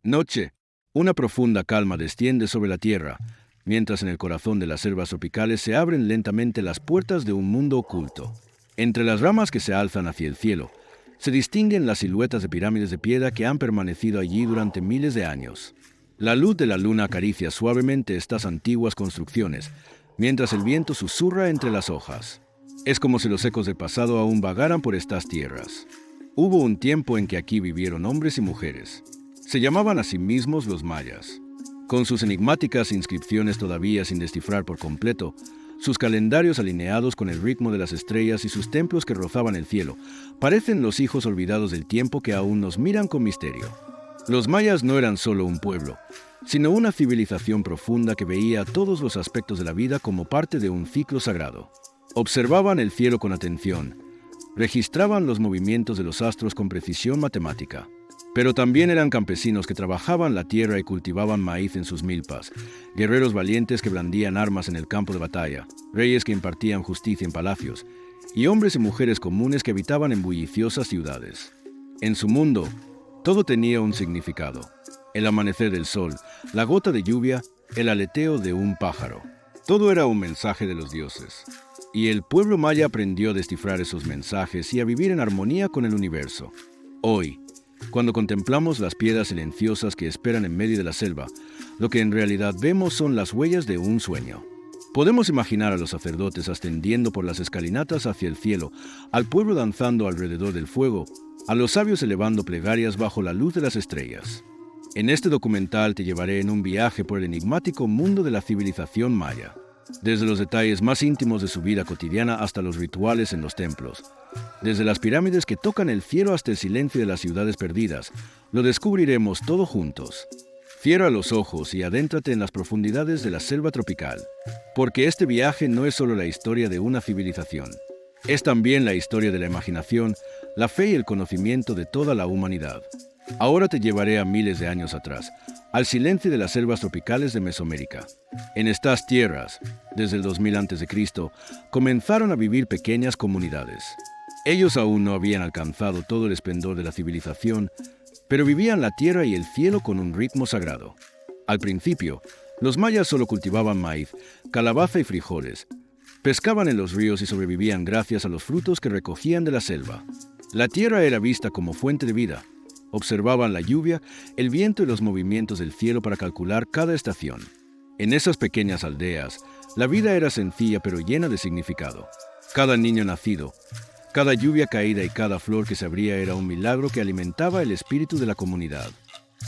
Noche. Una profunda calma desciende sobre la tierra, mientras en el corazón de las selvas tropicales se abren lentamente las puertas de un mundo oculto. Entre las ramas que se alzan hacia el cielo, se distinguen las siluetas de pirámides de piedra que han permanecido allí durante miles de años. La luz de la luna acaricia suavemente estas antiguas construcciones, mientras el viento susurra entre las hojas. Es como si los ecos del pasado aún vagaran por estas tierras. Hubo un tiempo en que aquí vivieron hombres y mujeres. Se llamaban a sí mismos los mayas. Con sus enigmáticas inscripciones todavía sin descifrar por completo, sus calendarios alineados con el ritmo de las estrellas y sus templos que rozaban el cielo, parecen los hijos olvidados del tiempo que aún nos miran con misterio. Los mayas no eran solo un pueblo, sino una civilización profunda que veía todos los aspectos de la vida como parte de un ciclo sagrado. Observaban el cielo con atención, registraban los movimientos de los astros con precisión matemática. Pero también eran campesinos que trabajaban la tierra y cultivaban maíz en sus milpas, guerreros valientes que blandían armas en el campo de batalla, reyes que impartían justicia en palacios, y hombres y mujeres comunes que habitaban en bulliciosas ciudades. En su mundo, todo tenía un significado. El amanecer del sol, la gota de lluvia, el aleteo de un pájaro. Todo era un mensaje de los dioses. Y el pueblo maya aprendió a descifrar esos mensajes y a vivir en armonía con el universo. Hoy, cuando contemplamos las piedras silenciosas que esperan en medio de la selva, lo que en realidad vemos son las huellas de un sueño. Podemos imaginar a los sacerdotes ascendiendo por las escalinatas hacia el cielo, al pueblo danzando alrededor del fuego, a los sabios elevando plegarias bajo la luz de las estrellas. En este documental te llevaré en un viaje por el enigmático mundo de la civilización maya, desde los detalles más íntimos de su vida cotidiana hasta los rituales en los templos. Desde las pirámides que tocan el cielo hasta el silencio de las ciudades perdidas, lo descubriremos todo juntos. Cierra los ojos y adéntrate en las profundidades de la selva tropical, porque este viaje no es solo la historia de una civilización, es también la historia de la imaginación, la fe y el conocimiento de toda la humanidad. Ahora te llevaré a miles de años atrás, al silencio de las selvas tropicales de Mesoamérica. En estas tierras, desde el 2000 a.C., comenzaron a vivir pequeñas comunidades. Ellos aún no habían alcanzado todo el esplendor de la civilización, pero vivían la tierra y el cielo con un ritmo sagrado. Al principio, los mayas solo cultivaban maíz, calabaza y frijoles. Pescaban en los ríos y sobrevivían gracias a los frutos que recogían de la selva. La tierra era vista como fuente de vida. Observaban la lluvia, el viento y los movimientos del cielo para calcular cada estación. En esas pequeñas aldeas, la vida era sencilla pero llena de significado. Cada niño nacido, cada lluvia caída y cada flor que se abría era un milagro que alimentaba el espíritu de la comunidad.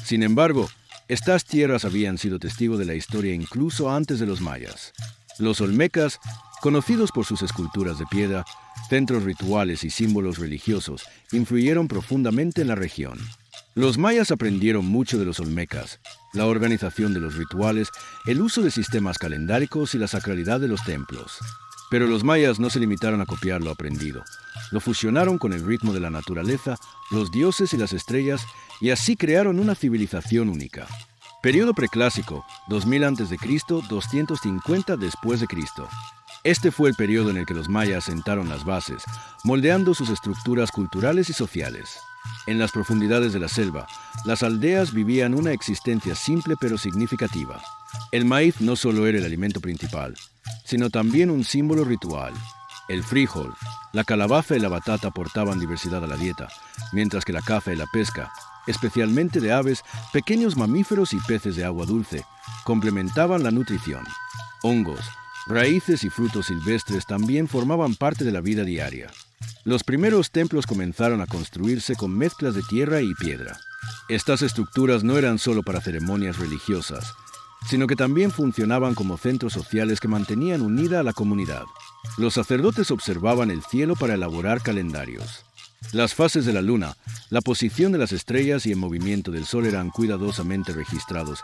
Sin embargo, estas tierras habían sido testigo de la historia incluso antes de los mayas. Los olmecas, conocidos por sus esculturas de piedra, centros rituales y símbolos religiosos, influyeron profundamente en la región. Los mayas aprendieron mucho de los olmecas, la organización de los rituales, el uso de sistemas calendáricos y la sacralidad de los templos. Pero los mayas no se limitaron a copiar lo aprendido. Lo fusionaron con el ritmo de la naturaleza, los dioses y las estrellas, y así crearon una civilización única. Período preclásico, 2000 a.C., 250 después de Cristo. Este fue el periodo en el que los mayas sentaron las bases, moldeando sus estructuras culturales y sociales. En las profundidades de la selva, las aldeas vivían una existencia simple pero significativa. El maíz no solo era el alimento principal, sino también un símbolo ritual. El frijol, la calabaza y la batata aportaban diversidad a la dieta, mientras que la caza y la pesca, especialmente de aves, pequeños mamíferos y peces de agua dulce, complementaban la nutrición. Hongos, raíces y frutos silvestres también formaban parte de la vida diaria. Los primeros templos comenzaron a construirse con mezclas de tierra y piedra. Estas estructuras no eran solo para ceremonias religiosas, sino que también funcionaban como centros sociales que mantenían unida a la comunidad. Los sacerdotes observaban el cielo para elaborar calendarios. Las fases de la luna, la posición de las estrellas y el movimiento del sol eran cuidadosamente registrados,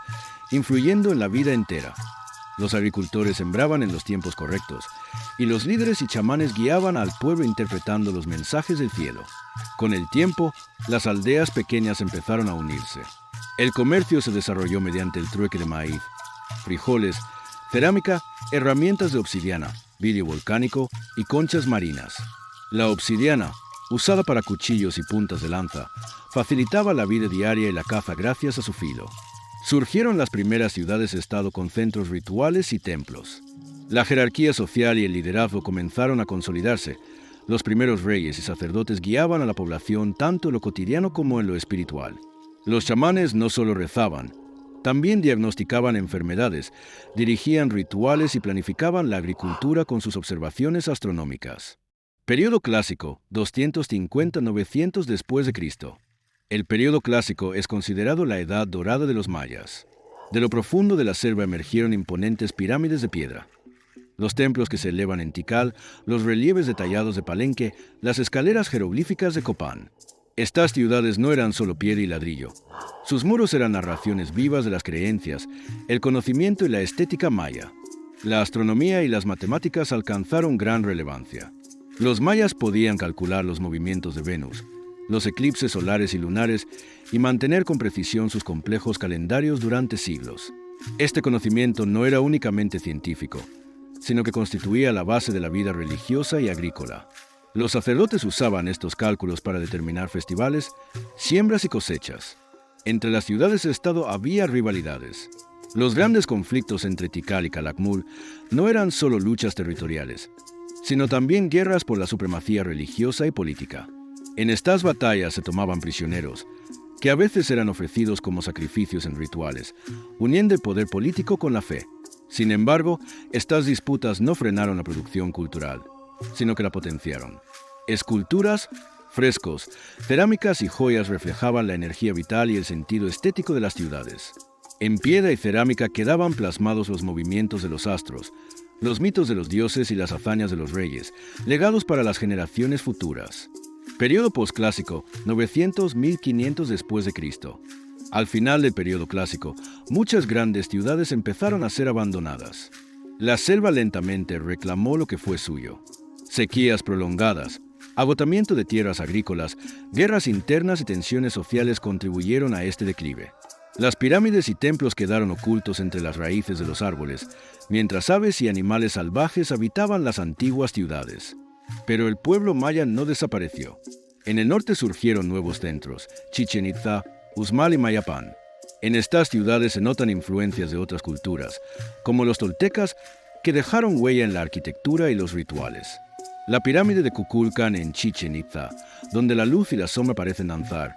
influyendo en la vida entera. Los agricultores sembraban en los tiempos correctos, y los líderes y chamanes guiaban al pueblo interpretando los mensajes del cielo. Con el tiempo, las aldeas pequeñas empezaron a unirse. El comercio se desarrolló mediante el trueque de maíz, frijoles, cerámica, herramientas de obsidiana, vidrio volcánico y conchas marinas. La obsidiana, usada para cuchillos y puntas de lanza, facilitaba la vida diaria y la caza gracias a su filo. Surgieron las primeras ciudades-estado con centros rituales y templos. La jerarquía social y el liderazgo comenzaron a consolidarse. Los primeros reyes y sacerdotes guiaban a la población tanto en lo cotidiano como en lo espiritual. Los chamanes no solo rezaban, también diagnosticaban enfermedades, dirigían rituales y planificaban la agricultura con sus observaciones astronómicas. Período clásico, 250-900 después de Cristo. El período clásico es considerado la edad dorada de los mayas. De lo profundo de la selva emergieron imponentes pirámides de piedra. Los templos que se elevan en Tikal, los relieves detallados de Palenque, las escaleras jeroglíficas de Copán. Estas ciudades no eran solo piedra y ladrillo. Sus muros eran narraciones vivas de las creencias, el conocimiento y la estética maya. La astronomía y las matemáticas alcanzaron gran relevancia. Los mayas podían calcular los movimientos de Venus, los eclipses solares y lunares y mantener con precisión sus complejos calendarios durante siglos. Este conocimiento no era únicamente científico, sino que constituía la base de la vida religiosa y agrícola. Los sacerdotes usaban estos cálculos para determinar festivales, siembras y cosechas. Entre las ciudades-estado había rivalidades. Los grandes conflictos entre Tikal y Calakmul no eran solo luchas territoriales, sino también guerras por la supremacía religiosa y política. En estas batallas se tomaban prisioneros, que a veces eran ofrecidos como sacrificios en rituales, uniendo el poder político con la fe. Sin embargo, estas disputas no frenaron la producción cultural, sino que la potenciaron. Esculturas, frescos, cerámicas y joyas reflejaban la energía vital y el sentido estético de las ciudades. En piedra y cerámica quedaban plasmados los movimientos de los astros, los mitos de los dioses y las hazañas de los reyes, legados para las generaciones futuras. Período posclásico, 900-1500 después de Cristo. Al final del período clásico, muchas grandes ciudades empezaron a ser abandonadas. La selva lentamente reclamó lo que fue suyo. Sequías prolongadas, agotamiento de tierras agrícolas, guerras internas y tensiones sociales contribuyeron a este declive. Las pirámides y templos quedaron ocultos entre las raíces de los árboles, mientras aves y animales salvajes habitaban las antiguas ciudades. Pero el pueblo maya no desapareció. En el norte surgieron nuevos centros, Chichén Itzá, Uxmal y Mayapán. En estas ciudades se notan influencias de otras culturas, como los toltecas, que dejaron huella en la arquitectura y los rituales. La pirámide de Kukulcán en Chichén Itzá, donde la luz y la sombra parecen danzar,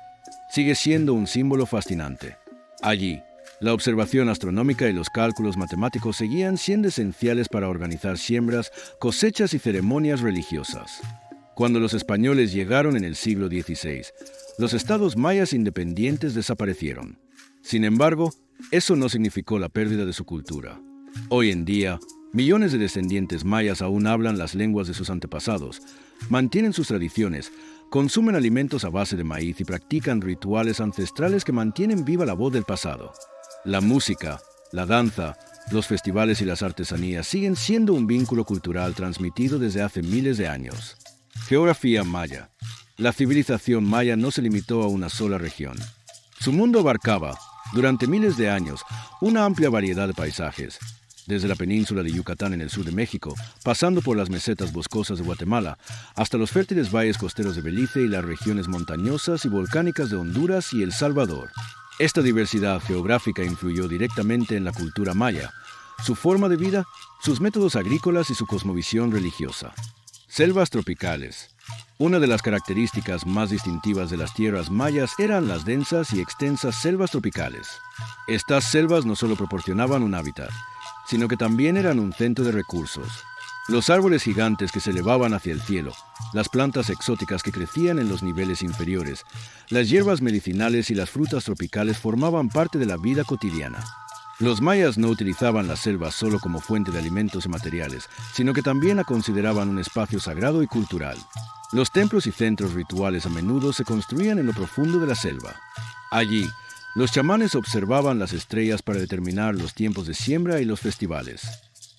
sigue siendo un símbolo fascinante. Allí, la observación astronómica y los cálculos matemáticos seguían siendo esenciales para organizar siembras, cosechas y ceremonias religiosas. Cuando los españoles llegaron en el siglo XVI, los estados mayas independientes desaparecieron. Sin embargo, eso no significó la pérdida de su cultura. Hoy en día, millones de descendientes mayas aún hablan las lenguas de sus antepasados, mantienen sus tradiciones, consumen alimentos a base de maíz y practican rituales ancestrales que mantienen viva la voz del pasado. La música, la danza, los festivales y las artesanías siguen siendo un vínculo cultural transmitido desde hace miles de años. Geografía maya. La civilización maya no se limitó a una sola región. Su mundo abarcaba, durante miles de años, una amplia variedad de paisajes, desde la península de Yucatán en el sur de México, pasando por las mesetas boscosas de Guatemala, hasta los fértiles valles costeros de Belice y las regiones montañosas y volcánicas de Honduras y El Salvador. Esta diversidad geográfica influyó directamente en la cultura maya, su forma de vida, sus métodos agrícolas y su cosmovisión religiosa. Selvas tropicales. Una de las características más distintivas de las tierras mayas eran las densas y extensas selvas tropicales. Estas selvas no solo proporcionaban un hábitat, sino que también eran un centro de recursos. Los árboles gigantes que se elevaban hacia el cielo, las plantas exóticas que crecían en los niveles inferiores, las hierbas medicinales y las frutas tropicales formaban parte de la vida cotidiana. Los mayas no utilizaban las selvas solo como fuente de alimentos y materiales, sino que también la consideraban un espacio sagrado y cultural. Los templos y centros rituales a menudo se construían en lo profundo de la selva. Allí, los chamanes observaban las estrellas para determinar los tiempos de siembra y los festivales.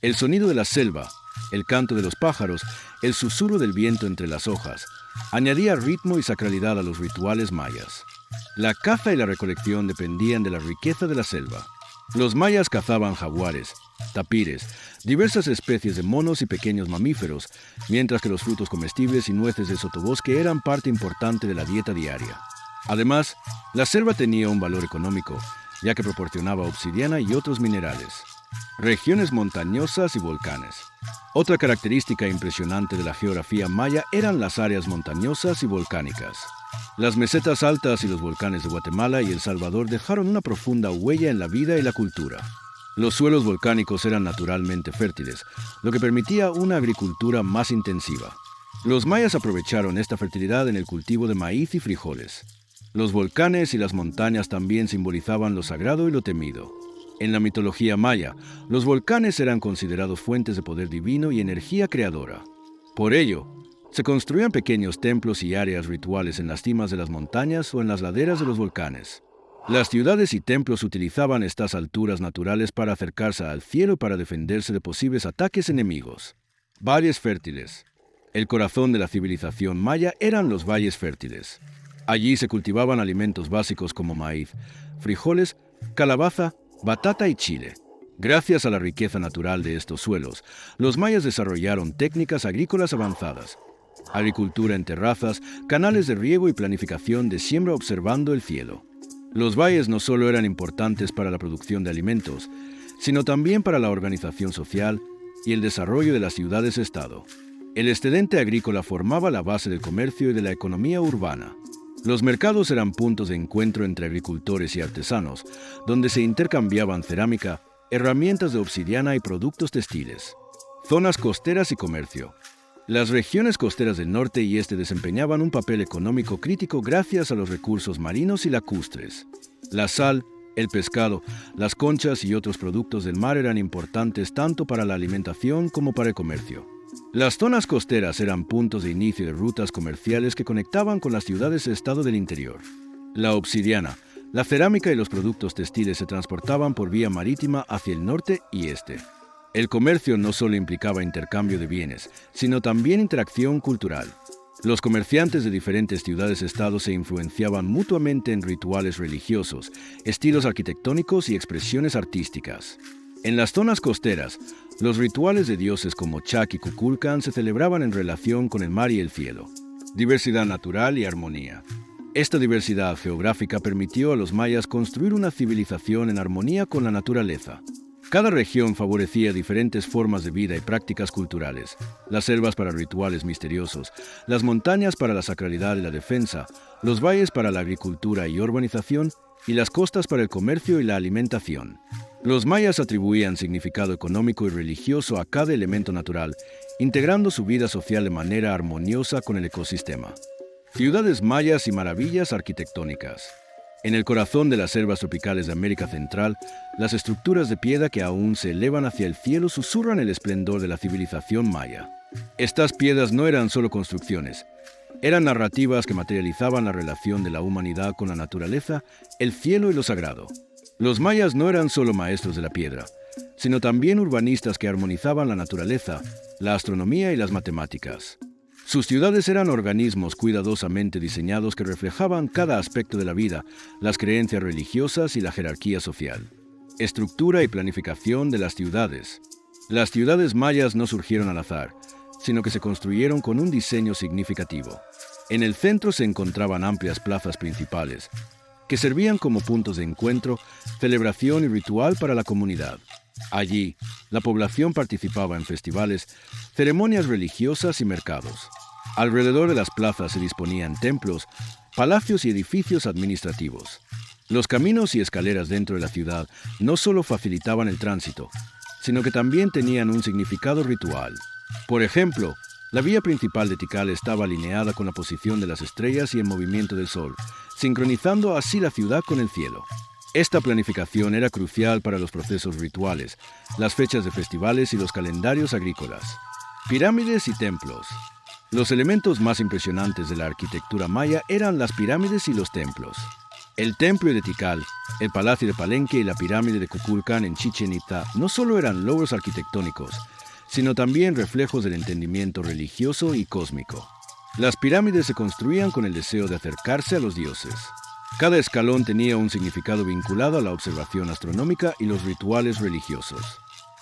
El sonido de la selva, el canto de los pájaros, el susurro del viento entre las hojas, añadía ritmo y sacralidad a los rituales mayas. La caza y la recolección dependían de la riqueza de la selva. Los mayas cazaban jaguares, tapires, diversas especies de monos y pequeños mamíferos, mientras que los frutos comestibles y nueces del sotobosque eran parte importante de la dieta diaria. Además, la selva tenía un valor económico, ya que proporcionaba obsidiana y otros minerales. Regiones montañosas y volcanes. Otra característica impresionante de la geografía maya eran las áreas montañosas y volcánicas. Las mesetas altas y los volcanes de Guatemala y El Salvador dejaron una profunda huella en la vida y la cultura. Los suelos volcánicos eran naturalmente fértiles, lo que permitía una agricultura más intensiva. Los mayas aprovecharon esta fertilidad en el cultivo de maíz y frijoles. Los volcanes y las montañas también simbolizaban lo sagrado y lo temido. En la mitología maya, los volcanes eran considerados fuentes de poder divino y energía creadora. Por ello, se construían pequeños templos y áreas rituales en las cimas de las montañas o en las laderas de los volcanes. Las ciudades y templos utilizaban estas alturas naturales para acercarse al cielo y para defenderse de posibles ataques enemigos. Valles fértiles. El corazón de la civilización maya eran los valles fértiles. Allí se cultivaban alimentos básicos como maíz, frijoles, calabaza, batata y chile. Gracias a la riqueza natural de estos suelos, los mayas desarrollaron técnicas agrícolas avanzadas. Agricultura en terrazas, canales de riego y planificación de siembra observando el cielo. Los valles no solo eran importantes para la producción de alimentos, sino también para la organización social y el desarrollo de las ciudades-estado. El excedente agrícola formaba la base del comercio y de la economía urbana. Los mercados eran puntos de encuentro entre agricultores y artesanos, donde se intercambiaban cerámica, herramientas de obsidiana y productos textiles. Zonas costeras y comercio. Las regiones costeras del norte y este desempeñaban un papel económico crítico gracias a los recursos marinos y lacustres. La sal, el pescado, las conchas y otros productos del mar eran importantes tanto para la alimentación como para el comercio. Las zonas costeras eran puntos de inicio de rutas comerciales que conectaban con las ciudades-estado del interior. La obsidiana, la cerámica y los productos textiles se transportaban por vía marítima hacia el norte y este. El comercio no solo implicaba intercambio de bienes, sino también interacción cultural. Los comerciantes de diferentes ciudades-estado se influenciaban mutuamente en rituales religiosos, estilos arquitectónicos y expresiones artísticas. En las zonas costeras, los rituales de dioses como Chac y Kukulcán se celebraban en relación con el mar y el cielo. Diversidad natural y armonía. Esta diversidad geográfica permitió a los mayas construir una civilización en armonía con la naturaleza. Cada región favorecía diferentes formas de vida y prácticas culturales. Las selvas para rituales misteriosos, las montañas para la sacralidad y la defensa, los valles para la agricultura y urbanización, y las costas para el comercio y la alimentación. Los mayas atribuían significado económico y religioso a cada elemento natural, integrando su vida social de manera armoniosa con el ecosistema. Ciudades mayas y maravillas arquitectónicas. En el corazón de las selvas tropicales de América Central, las estructuras de piedra que aún se elevan hacia el cielo susurran el esplendor de la civilización maya. Estas piedras no eran solo construcciones, eran narrativas que materializaban la relación de la humanidad con la naturaleza, el cielo y lo sagrado. Los mayas no eran solo maestros de la piedra, sino también urbanistas que armonizaban la naturaleza, la astronomía y las matemáticas. Sus ciudades eran organismos cuidadosamente diseñados que reflejaban cada aspecto de la vida, las creencias religiosas y la jerarquía social. Estructura y planificación de las ciudades. Las ciudades mayas no surgieron al azar, sino que se construyeron con un diseño significativo. En el centro se encontraban amplias plazas principales, que servían como puntos de encuentro, celebración y ritual para la comunidad. Allí, la población participaba en festivales, ceremonias religiosas y mercados. Alrededor de las plazas se disponían templos, palacios y edificios administrativos. Los caminos y escaleras dentro de la ciudad no solo facilitaban el tránsito, sino que también tenían un significado ritual. Por ejemplo, la vía principal de Tikal estaba alineada con la posición de las estrellas y el movimiento del sol, sincronizando así la ciudad con el cielo. Esta planificación era crucial para los procesos rituales, las fechas de festivales y los calendarios agrícolas. Pirámides y templos. Los elementos más impresionantes de la arquitectura maya eran las pirámides y los templos. El templo de Tikal, el palacio de Palenque y la pirámide de Kukulcán en Chichén Itzá no solo eran logros arquitectónicos, sino también reflejos del entendimiento religioso y cósmico. Las pirámides se construían con el deseo de acercarse a los dioses. Cada escalón tenía un significado vinculado a la observación astronómica y los rituales religiosos.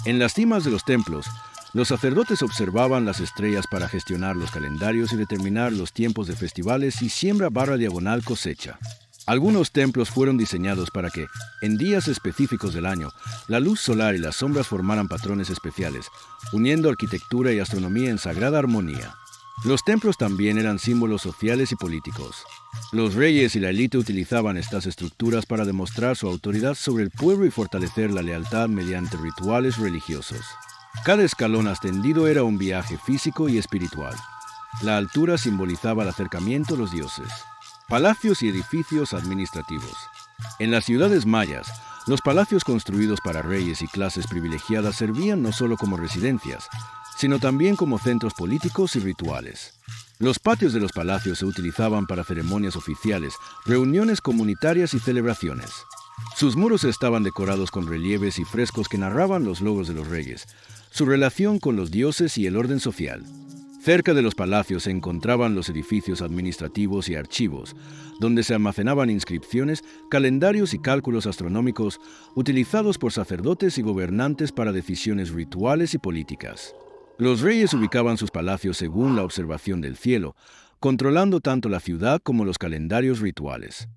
En las cimas de los templos, los sacerdotes observaban las estrellas para gestionar los calendarios y determinar los tiempos de festivales y siembra/diagonal cosecha. Algunos templos fueron diseñados para que, en días específicos del año, la luz solar y las sombras formaran patrones especiales, uniendo arquitectura y astronomía en sagrada armonía. Los templos también eran símbolos sociales y políticos. Los reyes y la élite utilizaban estas estructuras para demostrar su autoridad sobre el pueblo y fortalecer la lealtad mediante rituales religiosos. Cada escalón ascendido era un viaje físico y espiritual. La altura simbolizaba el acercamiento a los dioses. Palacios y edificios administrativos. En las ciudades mayas, los palacios construidos para reyes y clases privilegiadas servían no solo como residencias, sino también como centros políticos y rituales. Los patios de los palacios se utilizaban para ceremonias oficiales, reuniones comunitarias y celebraciones. Sus muros estaban decorados con relieves y frescos que narraban los logros de los reyes, su relación con los dioses y el orden social. Cerca de los palacios se encontraban los edificios administrativos y archivos, donde se almacenaban inscripciones, calendarios y cálculos astronómicos utilizados por sacerdotes y gobernantes para decisiones rituales y políticas. Los reyes ubicaban sus palacios según la observación del cielo, controlando tanto la ciudad como los calendarios rituales.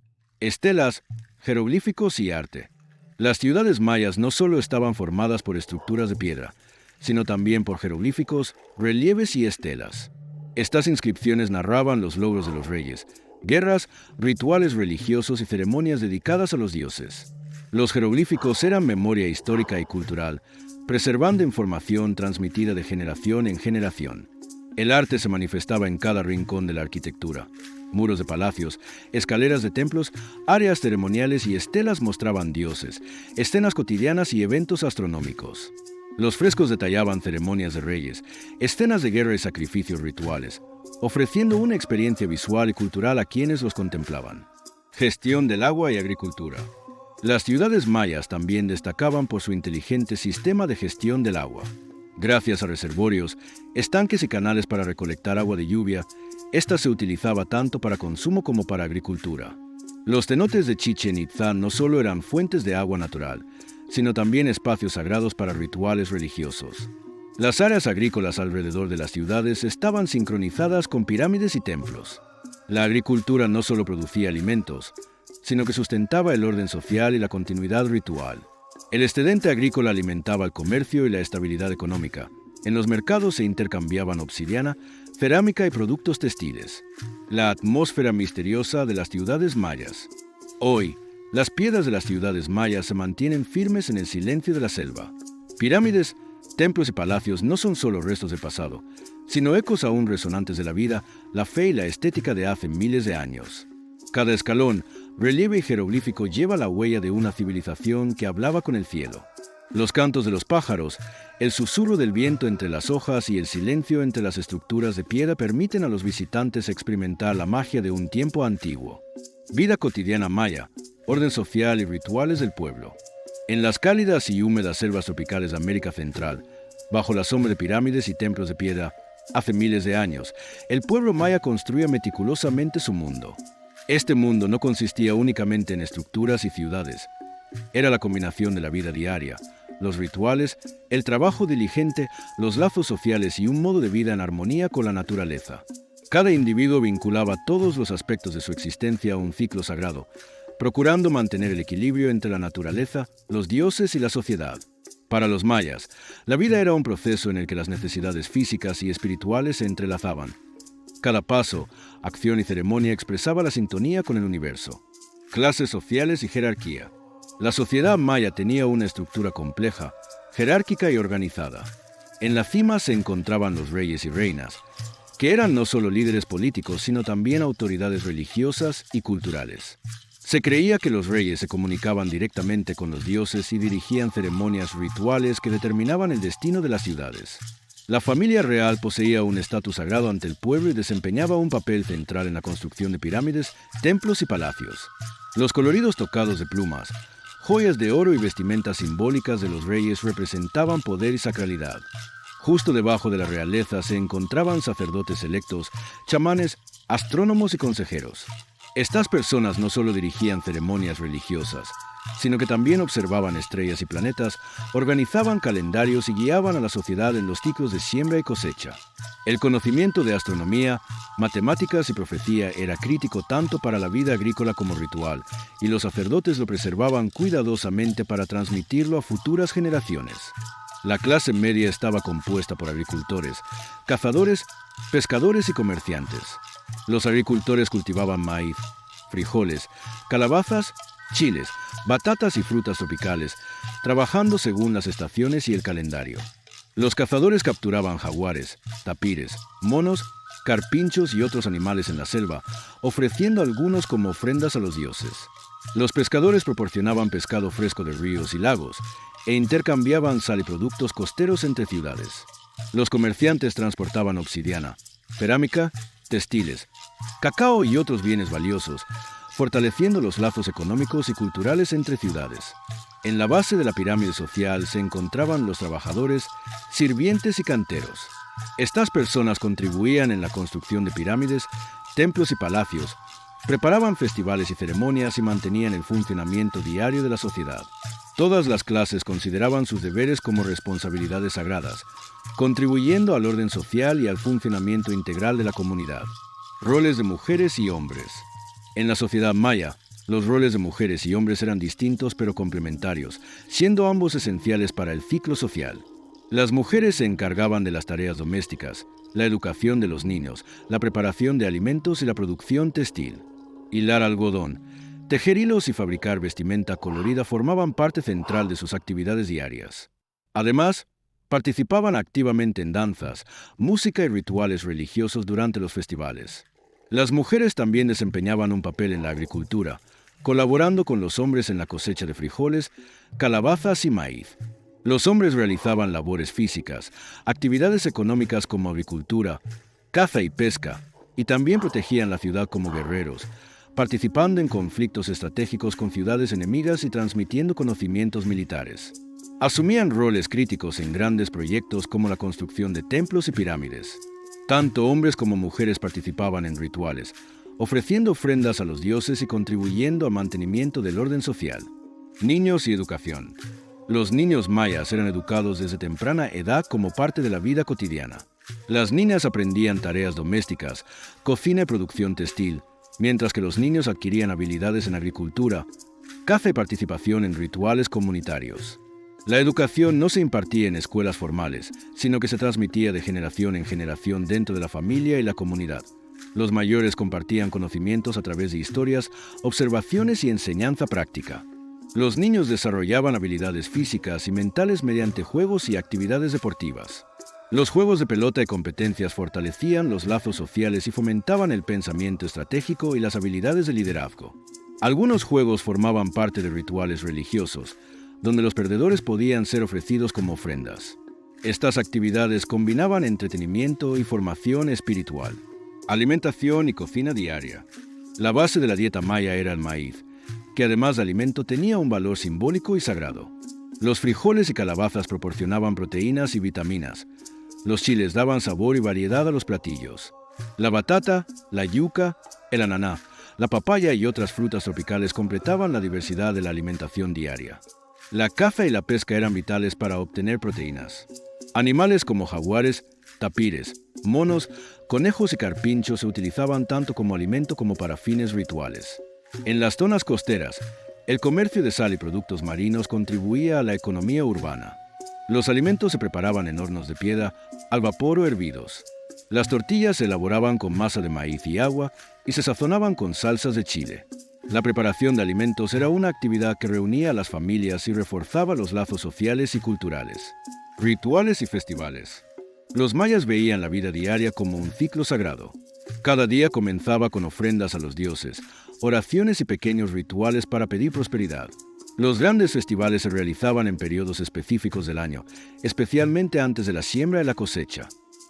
Estelas, jeroglíficos y arte. Las ciudades mayas no solo estaban formadas por estructuras de piedra, sino también por jeroglíficos, relieves y estelas. Estas inscripciones narraban los logros de los reyes, guerras, rituales religiosos y ceremonias dedicadas a los dioses. Los jeroglíficos eran memoria histórica y cultural, preservando información transmitida de generación en generación. El arte se manifestaba en cada rincón de la arquitectura. Muros de palacios, escaleras de templos, áreas ceremoniales y estelas mostraban dioses, escenas cotidianas y eventos astronómicos. Los frescos detallaban ceremonias de reyes, escenas de guerra y sacrificios rituales, ofreciendo una experiencia visual y cultural a quienes los contemplaban. Gestión del agua y agricultura. Las ciudades mayas también destacaban por su inteligente sistema de gestión del agua. Gracias a reservorios, estanques y canales para recolectar agua de lluvia, esta se utilizaba tanto para consumo como para agricultura. Los cenotes de Chichén Itzá no solo eran fuentes de agua natural, sino también espacios sagrados para rituales religiosos. Las áreas agrícolas alrededor de las ciudades estaban sincronizadas con pirámides y templos. La agricultura no solo producía alimentos, sino que sustentaba el orden social y la continuidad ritual. El excedente agrícola alimentaba el comercio y la estabilidad económica. En los mercados se intercambiaban obsidiana, cerámica y productos textiles. La atmósfera misteriosa de las ciudades mayas. Hoy, las piedras de las ciudades mayas se mantienen firmes en el silencio de la selva. Pirámides, templos y palacios no son solo restos del pasado, sino ecos aún resonantes de la vida, la fe y la estética de hace miles de años. Cada escalón, relieve y jeroglífico lleva la huella de una civilización que hablaba con el cielo. Los cantos de los pájaros, el susurro del viento entre las hojas y el silencio entre las estructuras de piedra permiten a los visitantes experimentar la magia de un tiempo antiguo. Vida cotidiana maya, orden social y rituales del pueblo. En las cálidas y húmedas selvas tropicales de América Central, bajo la sombra de pirámides y templos de piedra, hace miles de años, el pueblo maya construía meticulosamente su mundo. Este mundo no consistía únicamente en estructuras y ciudades. Era la combinación de la vida diaria, los rituales, el trabajo diligente, los lazos sociales y un modo de vida en armonía con la naturaleza. Cada individuo vinculaba todos los aspectos de su existencia a un ciclo sagrado, procurando mantener el equilibrio entre la naturaleza, los dioses y la sociedad. Para los mayas, la vida era un proceso en el que las necesidades físicas y espirituales se entrelazaban. Cada paso, acción y ceremonia expresaba la sintonía con el universo. Clases sociales y jerarquía. La sociedad maya tenía una estructura compleja, jerárquica y organizada. En la cima se encontraban los reyes y reinas, que eran no solo líderes políticos, sino también autoridades religiosas y culturales. Se creía que los reyes se comunicaban directamente con los dioses y dirigían ceremonias rituales que determinaban el destino de las ciudades. La familia real poseía un estatus sagrado ante el pueblo y desempeñaba un papel central en la construcción de pirámides, templos y palacios. Los coloridos tocados de plumas, joyas de oro y vestimentas simbólicas de los reyes representaban poder y sacralidad. Justo debajo de la realeza se encontraban sacerdotes electos, chamanes, astrónomos y consejeros. Estas personas no solo dirigían ceremonias religiosas, sino que también observaban estrellas y planetas, organizaban calendarios y guiaban a la sociedad en los ciclos de siembra y cosecha. El conocimiento de astronomía, matemáticas y profecía era crítico tanto para la vida agrícola como ritual, y los sacerdotes lo preservaban cuidadosamente para transmitirlo a futuras generaciones. La clase media estaba compuesta por agricultores, cazadores, pescadores y comerciantes. Los agricultores cultivaban maíz, frijoles, calabazas, chiles, batatas y frutas tropicales, trabajando según las estaciones y el calendario. Los cazadores capturaban jaguares, tapires, monos, carpinchos y otros animales en la selva, ofreciendo algunos como ofrendas a los dioses. Los pescadores proporcionaban pescado fresco de ríos y lagos, e intercambiaban sal y productos costeros entre ciudades. Los comerciantes transportaban obsidiana, cerámica, textiles, cacao y otros bienes valiosos, fortaleciendo los lazos económicos y culturales entre ciudades. En la base de la pirámide social se encontraban los trabajadores, sirvientes y canteros. Estas personas contribuían en la construcción de pirámides, templos y palacios, preparaban festivales y ceremonias y mantenían el funcionamiento diario de la sociedad. Todas las clases consideraban sus deberes como responsabilidades sagradas, contribuyendo al orden social y al funcionamiento integral de la comunidad. Roles de mujeres y hombres. En la sociedad maya, los roles de mujeres y hombres eran distintos pero complementarios, siendo ambos esenciales para el ciclo social. Las mujeres se encargaban de las tareas domésticas, la educación de los niños, la preparación de alimentos y la producción textil. Hilar algodón, tejer hilos y fabricar vestimenta colorida formaban parte central de sus actividades diarias. Además, participaban activamente en danzas, música y rituales religiosos durante los festivales. Las mujeres también desempeñaban un papel en la agricultura, colaborando con los hombres en la cosecha de frijoles, calabazas y maíz. Los hombres realizaban labores físicas, actividades económicas como agricultura, caza y pesca, y también protegían la ciudad como guerreros, participando en conflictos estratégicos con ciudades enemigas y transmitiendo conocimientos militares. Asumían roles críticos en grandes proyectos como la construcción de templos y pirámides. Tanto hombres como mujeres participaban en rituales, ofreciendo ofrendas a los dioses y contribuyendo al mantenimiento del orden social. Niños y educación. Los niños mayas eran educados desde temprana edad como parte de la vida cotidiana. Las niñas aprendían tareas domésticas, cocina y producción textil, mientras que los niños adquirían habilidades en agricultura, caza y participación en rituales comunitarios. La educación no se impartía en escuelas formales, sino que se transmitía de generación en generación dentro de la familia y la comunidad. Los mayores compartían conocimientos a través de historias, observaciones y enseñanza práctica. Los niños desarrollaban habilidades físicas y mentales mediante juegos y actividades deportivas. Los juegos de pelota y competencias fortalecían los lazos sociales y fomentaban el pensamiento estratégico y las habilidades de liderazgo. Algunos juegos formaban parte de rituales religiosos, donde los perdedores podían ser ofrecidos como ofrendas. Estas actividades combinaban entretenimiento y formación espiritual. Alimentación y cocina diaria. La base de la dieta maya era el maíz, que además de alimento tenía un valor simbólico y sagrado. Los frijoles y calabazas proporcionaban proteínas y vitaminas. Los chiles daban sabor y variedad a los platillos. La batata, la yuca, el ananá, la papaya y otras frutas tropicales completaban la diversidad de la alimentación diaria. La caza y la pesca eran vitales para obtener proteínas. Animales como jaguares, tapires, monos, conejos y carpinchos se utilizaban tanto como alimento como para fines rituales. En las zonas costeras, el comercio de sal y productos marinos contribuía a la economía urbana. Los alimentos se preparaban en hornos de piedra, al vapor o hervidos. Las tortillas se elaboraban con masa de maíz y agua y se sazonaban con salsas de chile. La preparación de alimentos era una actividad que reunía a las familias y reforzaba los lazos sociales y culturales. Rituales y festivales. Los mayas veían la vida diaria como un ciclo sagrado. Cada día comenzaba con ofrendas a los dioses, oraciones y pequeños rituales para pedir prosperidad. Los grandes festivales se realizaban en periodos específicos del año, especialmente antes de la siembra y la cosecha.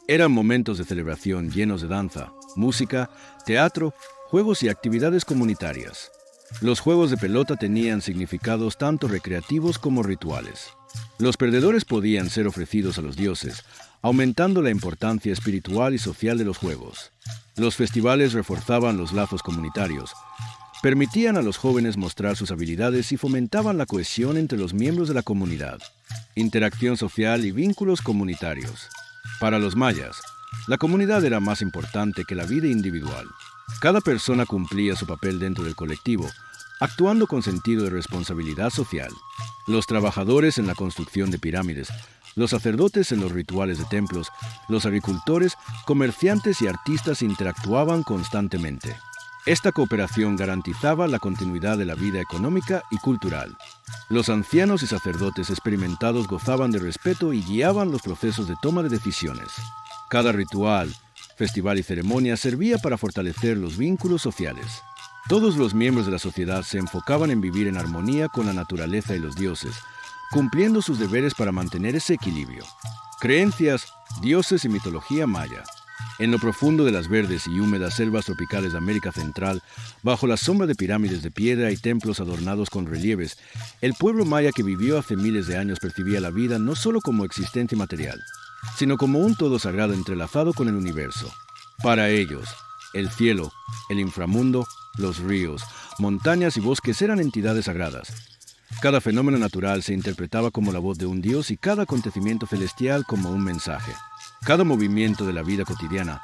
Eran momentos de celebración llenos de danza, música, teatro, juegos y actividades comunitarias. Los juegos de pelota tenían significados tanto recreativos como rituales. Los perdedores podían ser ofrecidos a los dioses, aumentando la importancia espiritual y social de los juegos. Los festivales reforzaban los lazos comunitarios. Permitían a los jóvenes mostrar sus habilidades y fomentaban la cohesión entre los miembros de la comunidad, interacción social y vínculos comunitarios. Para los mayas, la comunidad era más importante que la vida individual. Cada persona cumplía su papel dentro del colectivo, actuando con sentido de responsabilidad social. Los trabajadores en la construcción de pirámides, los sacerdotes en los rituales de templos, los agricultores, comerciantes y artistas interactuaban constantemente. Esta cooperación garantizaba la continuidad de la vida económica y cultural. Los ancianos y sacerdotes experimentados gozaban de respeto y guiaban los procesos de toma de decisiones. Cada ritual, festival y ceremonia servía para fortalecer los vínculos sociales. Todos los miembros de la sociedad se enfocaban en vivir en armonía con la naturaleza y los dioses, cumpliendo sus deberes para mantener ese equilibrio. Creencias, dioses y mitología maya. En lo profundo de las verdes y húmedas selvas tropicales de América Central, bajo la sombra de pirámides de piedra y templos adornados con relieves, el pueblo maya que vivió hace miles de años percibía la vida no solo como existencia material, sino como un todo sagrado entrelazado con el universo. Para ellos, el cielo, el inframundo, los ríos, montañas y bosques eran entidades sagradas. Cada fenómeno natural se interpretaba como la voz de un dios y cada acontecimiento celestial como un mensaje. Cada movimiento de la vida cotidiana,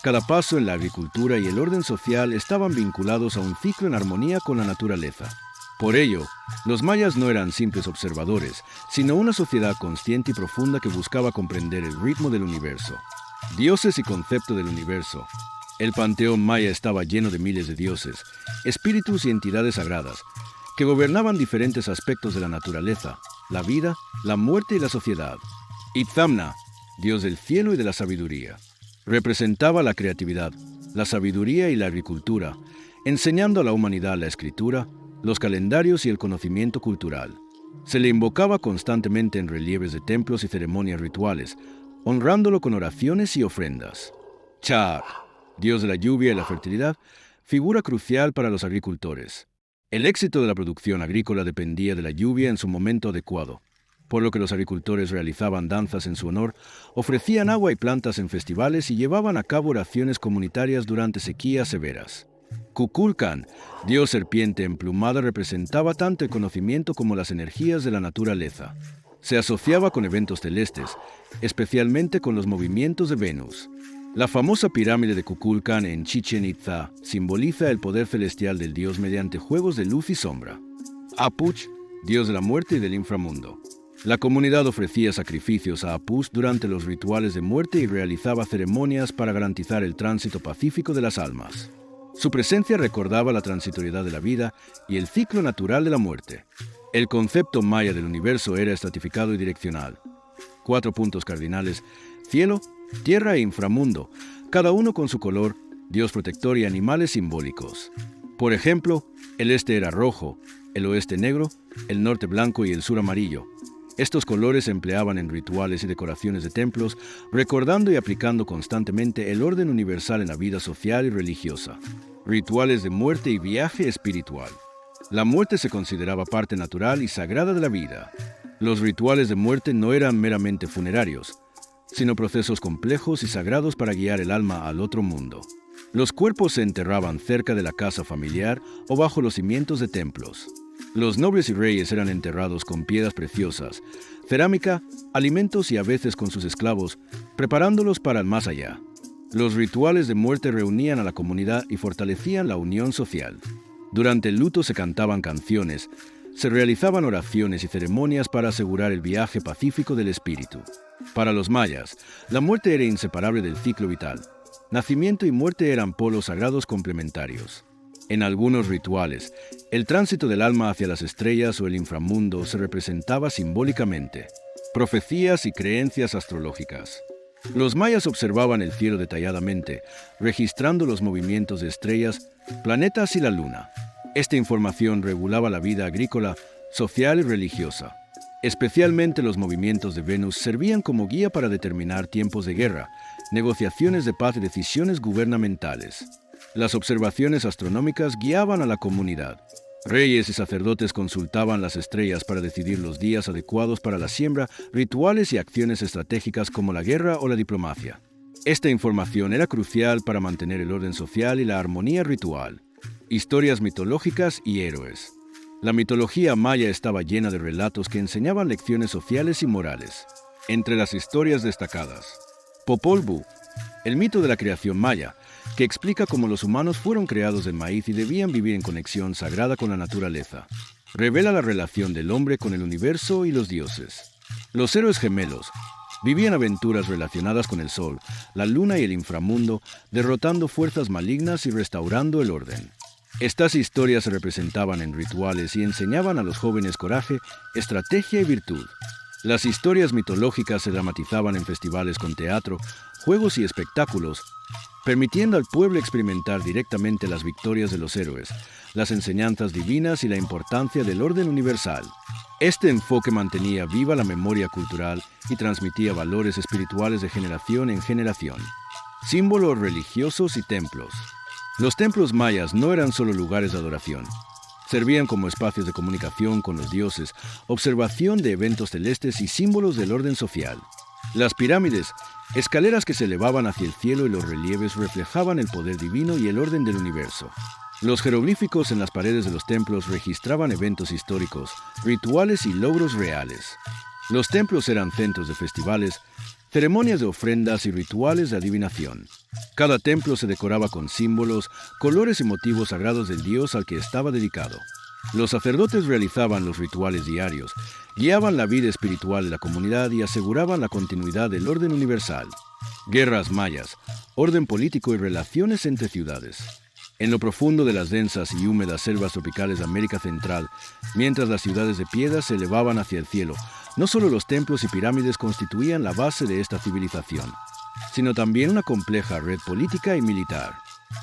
cada paso en la agricultura y el orden social estaban vinculados a un ciclo en armonía con la naturaleza. Por ello, los mayas no eran simples observadores, sino una sociedad consciente y profunda que buscaba comprender el ritmo del universo. Dioses y concepto del universo. El panteón maya estaba lleno de miles de dioses, espíritus y entidades sagradas, que gobernaban diferentes aspectos de la naturaleza, la vida, la muerte y la sociedad. Itzamna, dios del cielo y de la sabiduría, representaba la creatividad, la sabiduría y la agricultura, enseñando a la humanidad la escritura, los calendarios y el conocimiento cultural. Se le invocaba constantemente en relieves de templos y ceremonias rituales, honrándolo con oraciones y ofrendas. Char, dios de la lluvia y la fertilidad, figura crucial para los agricultores. El éxito de la producción agrícola dependía de la lluvia en su momento adecuado, por lo que los agricultores realizaban danzas en su honor, ofrecían agua y plantas en festivales y llevaban a cabo oraciones comunitarias durante sequías severas. Kukulkan, dios serpiente emplumada, representaba tanto el conocimiento como las energías de la naturaleza. Se asociaba con eventos celestes, especialmente con los movimientos de Venus. La famosa pirámide de Kukulkan en Chichén Itzá simboliza el poder celestial del dios mediante juegos de luz y sombra. Apuch, dios de la muerte y del inframundo. La comunidad ofrecía sacrificios a Apus durante los rituales de muerte y realizaba ceremonias para garantizar el tránsito pacífico de las almas. Su presencia recordaba la transitoriedad de la vida y el ciclo natural de la muerte. El concepto maya del universo era estratificado y direccional. 4 puntos cardinales: cielo, tierra e inframundo, cada uno con su color, dios protector y animales simbólicos. Por ejemplo, el este era rojo, el oeste negro, el norte blanco y el sur amarillo. Estos colores se empleaban en rituales y decoraciones de templos, recordando y aplicando constantemente el orden universal en la vida social y religiosa. Rituales de muerte y viaje espiritual. La muerte se consideraba parte natural y sagrada de la vida. Los rituales de muerte no eran meramente funerarios, sino procesos complejos y sagrados para guiar el alma al otro mundo. Los cuerpos se enterraban cerca de la casa familiar o bajo los cimientos de templos. Los nobles y reyes eran enterrados con piedras preciosas, cerámica, alimentos y a veces con sus esclavos, preparándolos para el más allá. Los rituales de muerte reunían a la comunidad y fortalecían la unión social. Durante el luto se cantaban canciones, se realizaban oraciones y ceremonias para asegurar el viaje pacífico del espíritu. Para los mayas, la muerte era inseparable del ciclo vital. Nacimiento y muerte eran polos sagrados complementarios. En algunos rituales, el tránsito del alma hacia las estrellas o el inframundo se representaba simbólicamente. Profecías y creencias astrológicas. Los mayas observaban el cielo detalladamente, registrando los movimientos de estrellas, planetas y la luna. Esta información regulaba la vida agrícola, social y religiosa. Especialmente los movimientos de Venus servían como guía para determinar tiempos de guerra, negociaciones de paz y decisiones gubernamentales. Las observaciones astronómicas guiaban a la comunidad. Reyes y sacerdotes consultaban las estrellas para decidir los días adecuados para la siembra, rituales y acciones estratégicas como la guerra o la diplomacia. Esta información era crucial para mantener el orden social y la armonía ritual. Historias mitológicas y héroes. La mitología maya estaba llena de relatos que enseñaban lecciones sociales y morales. Entre las historias destacadas, Popol Vuh, el mito de la creación maya, que explica cómo los humanos fueron creados del maíz y debían vivir en conexión sagrada con la naturaleza. Revela la relación del hombre con el universo y los dioses. Los héroes gemelos vivían aventuras relacionadas con el sol, la luna y el inframundo, derrotando fuerzas malignas y restaurando el orden. Estas historias se representaban en rituales y enseñaban a los jóvenes coraje, estrategia y virtud. Las historias mitológicas se dramatizaban en festivales con teatro, juegos y espectáculos, permitiendo al pueblo experimentar directamente las victorias de los héroes, las enseñanzas divinas y la importancia del orden universal. Este enfoque mantenía viva la memoria cultural y transmitía valores espirituales de generación en generación. Símbolos religiosos y templos. Los templos mayas no eran solo lugares de adoración. Servían como espacios de comunicación con los dioses, observación de eventos celestes y símbolos del orden social. Las pirámides, escaleras que se elevaban hacia el cielo, y los relieves reflejaban el poder divino y el orden del universo. Los jeroglíficos en las paredes de los templos registraban eventos históricos, rituales y logros reales. Los templos eran centros de festivales, ceremonias de ofrendas y rituales de adivinación. Cada templo se decoraba con símbolos, colores y motivos sagrados del dios al que estaba dedicado. Los sacerdotes realizaban los rituales diarios, guiaban la vida espiritual de la comunidad y aseguraban la continuidad del orden universal. Guerras mayas, orden político y relaciones entre ciudades. En lo profundo de las densas y húmedas selvas tropicales de América Central, mientras las ciudades de piedra se elevaban hacia el cielo, no solo los templos y pirámides constituían la base de esta civilización, sino también una compleja red política y militar.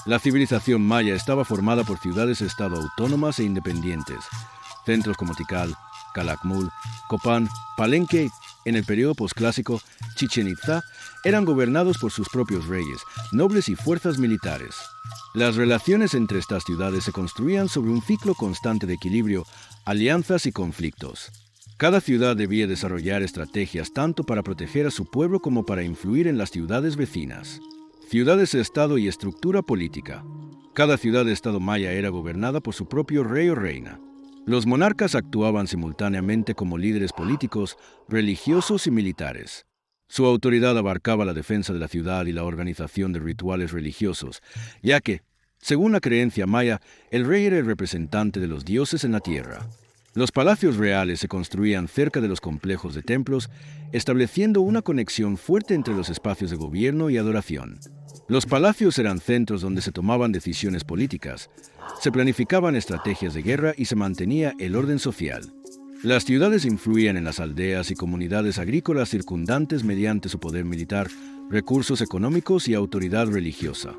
La civilización maya estaba formada por ciudades-estado autónomas e independientes. Centros como Tikal, Calakmul, Copán, Palenque, en el periodo posclásico, Chichén Itzá, eran gobernados por sus propios reyes, nobles y fuerzas militares. Las relaciones entre estas ciudades se construían sobre un ciclo constante de equilibrio, alianzas y conflictos. Cada ciudad debía desarrollar estrategias tanto para proteger a su pueblo como para influir en las ciudades vecinas. Ciudades-estado y estructura política. Cada ciudad-estado maya era gobernada por su propio rey o reina. Los monarcas actuaban simultáneamente como líderes políticos, religiosos y militares. Su autoridad abarcaba la defensa de la ciudad y la organización de rituales religiosos, ya que, según la creencia maya, el rey era el representante de los dioses en la tierra. Los palacios reales se construían cerca de los complejos de templos, estableciendo una conexión fuerte entre los espacios de gobierno y adoración. Los palacios eran centros donde se tomaban decisiones políticas, se planificaban estrategias de guerra y se mantenía el orden social. Las ciudades influían en las aldeas y comunidades agrícolas circundantes mediante su poder militar, recursos económicos y autoridad religiosa.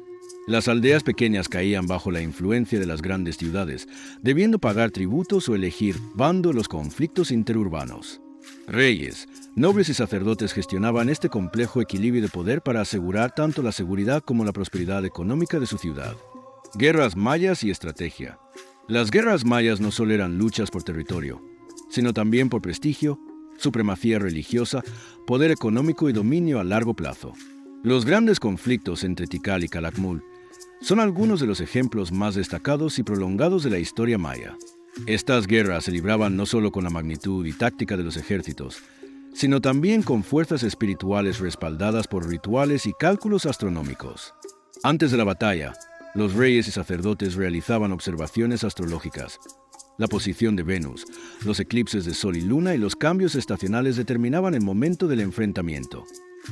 Las aldeas pequeñas caían bajo la influencia de las grandes ciudades, debiendo pagar tributos o elegir bando en los conflictos interurbanos. Reyes, nobles y sacerdotes gestionaban este complejo equilibrio de poder para asegurar tanto la seguridad como la prosperidad económica de su ciudad. Guerras mayas y estrategia. Las guerras mayas no solo eran luchas por territorio, sino también por prestigio, supremacía religiosa, poder económico y dominio a largo plazo. Los grandes conflictos entre Tikal y Calakmul son algunos de los ejemplos más destacados y prolongados de la historia maya. Estas guerras se libraban no solo con la magnitud y táctica de los ejércitos, sino también con fuerzas espirituales respaldadas por rituales y cálculos astronómicos. Antes de la batalla, los reyes y sacerdotes realizaban observaciones astrológicas. La posición de Venus, los eclipses de Sol y Luna y los cambios estacionales determinaban el momento del enfrentamiento.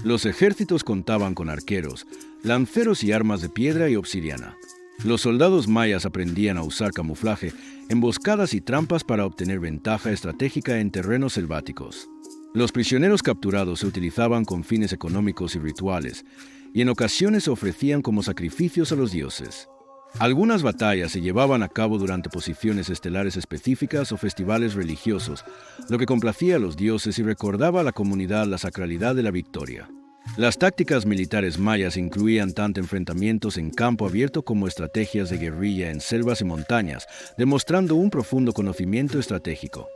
Los ejércitos contaban con arqueros, lanceros y armas de piedra y obsidiana. Los soldados mayas aprendían a usar camuflaje, emboscadas y trampas para obtener ventaja estratégica en terrenos selváticos. Los prisioneros capturados se utilizaban con fines económicos y rituales, y en ocasiones se ofrecían como sacrificios a los dioses. Algunas batallas se llevaban a cabo durante posiciones estelares específicas o festivales religiosos, lo que complacía a los dioses y recordaba a la comunidad la sacralidad de la victoria. Las tácticas militares mayas incluían tanto enfrentamientos en campo abierto como estrategias de guerrilla en selvas y montañas, demostrando un profundo conocimiento estratégico.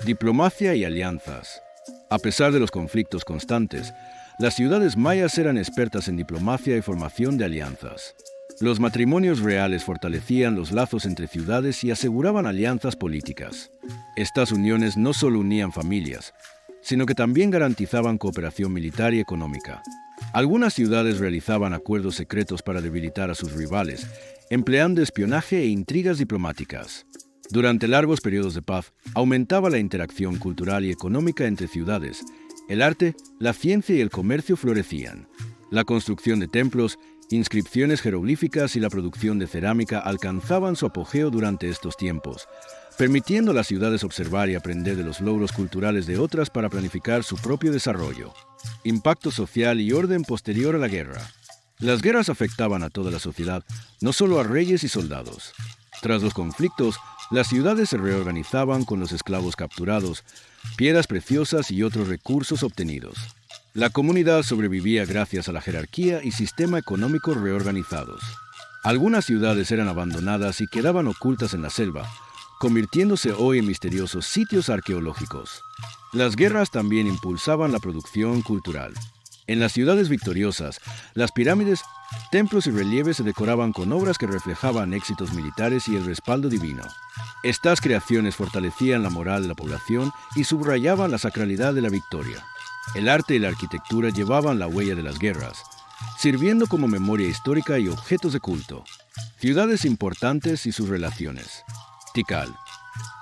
Diplomacia y alianzas. A pesar de los conflictos constantes, las ciudades mayas eran expertas en diplomacia y formación de alianzas. Los matrimonios reales fortalecían los lazos entre ciudades y aseguraban alianzas políticas. Estas uniones no solo unían familias, sino que también garantizaban cooperación militar y económica. Algunas ciudades realizaban acuerdos secretos para debilitar a sus rivales, empleando espionaje e intrigas diplomáticas. Durante largos periodos de paz, aumentaba la interacción cultural y económica entre ciudades. El arte, la ciencia y el comercio florecían. La construcción de templos, inscripciones jeroglíficas y la producción de cerámica alcanzaban su apogeo durante estos tiempos, permitiendo a las ciudades observar y aprender de los logros culturales de otras para planificar su propio desarrollo. Impacto social y orden posterior a la guerra. Las guerras afectaban a toda la sociedad, no solo a reyes y soldados. Tras los conflictos, las ciudades se reorganizaban con los esclavos capturados, piedras preciosas y otros recursos obtenidos. La comunidad sobrevivía gracias a la jerarquía y sistema económico reorganizados. Algunas ciudades eran abandonadas y quedaban ocultas en la selva, convirtiéndose hoy en misteriosos sitios arqueológicos. Las guerras también impulsaban la producción cultural. En las ciudades victoriosas, las pirámides, templos y relieves se decoraban con obras que reflejaban éxitos militares y el respaldo divino. Estas creaciones fortalecían la moral de la población y subrayaban la sacralidad de la victoria. El arte y la arquitectura llevaban la huella de las guerras, sirviendo como memoria histórica y objetos de culto. Ciudades importantes y sus relaciones. Tikal.